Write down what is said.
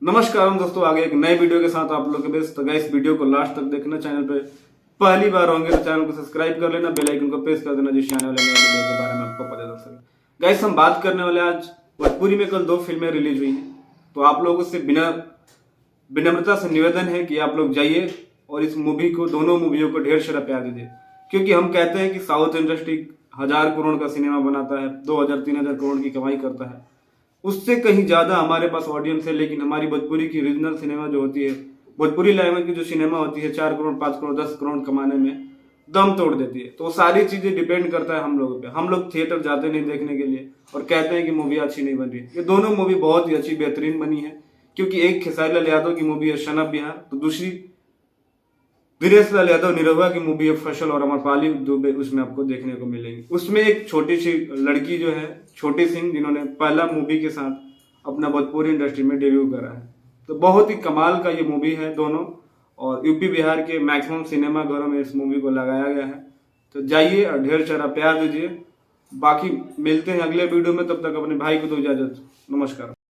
नमस्कार दोस्तों, आगे एक नए वीडियो के साथ आप लोग के बीच। तो गाइस वीडियो को लास्ट तक देखना, चैनल पे पहली बार होंगे तो चैनल को सब्सक्राइब कर लेना, बेल आइकन को प्रेस कर देना जिससे आने वाले नए वीडियो के बारे में आपको पता चल सके। गाइस हम बात करने वाले आज भोजपुरी में कल 2 फिल्में रिलीज हुई हैं, तो आप लोगों से विनम्रता से निवेदन है कि आप लोग जाइए और इस मूवी को, दोनों मूवियों को ढेर सारा प्यार दीजिए। क्योंकि हम कहते हैं कि साउथ इंडस्ट्री 1000 करोड़ का सिनेमा बनाता है, 2000-3000 करोड़ की कमाई करता है, उससे कहीं ज्यादा हमारे पास ऑडियंस है। लेकिन हमारी भोजपुरी की रीजनल सिनेमा जो होती है, भोजपुरी लैंग्वेज की जो सिनेमा होती है, 4 करोड़ 5 करोड़ 10 करोड़ कमाने में दम तोड़ देती है। तो सारी चीजें डिपेंड करता है हम लोगों पे। हम लोग थिएटर जाते नहीं देखने के लिए और कहते हैं कि मूवी अच्छी नहीं बन रही। ये दोनों मूवी बहुत ही अच्छी बेहतरीन बनी है, क्योंकि एक खेसारी लाल यादव की मूवी है सन ऑफ बिहार, तो दूसरी दिनेश लाल यादव निरहुआ की मूवी है फसल और अमरपाली दुबे, उसमें आपको देखने को मिलेगी। उसमें एक छोटी सी लड़की जो है छोटी सिंह, जिन्होंने पहला मूवी के साथ अपना भोजपुरी इंडस्ट्री में डेब्यू करा है। तो बहुत ही कमाल का ये मूवी है दोनों, और यूपी बिहार के मैक्सिमम सिनेमा घरों में इस मूवी को लगाया गया है। तो जाइए और ढेर सारा प्यार दीजिए। बाकी मिलते हैं अगले वीडियो में, तब तक अपने भाई को दो इजाजत। नमस्कार।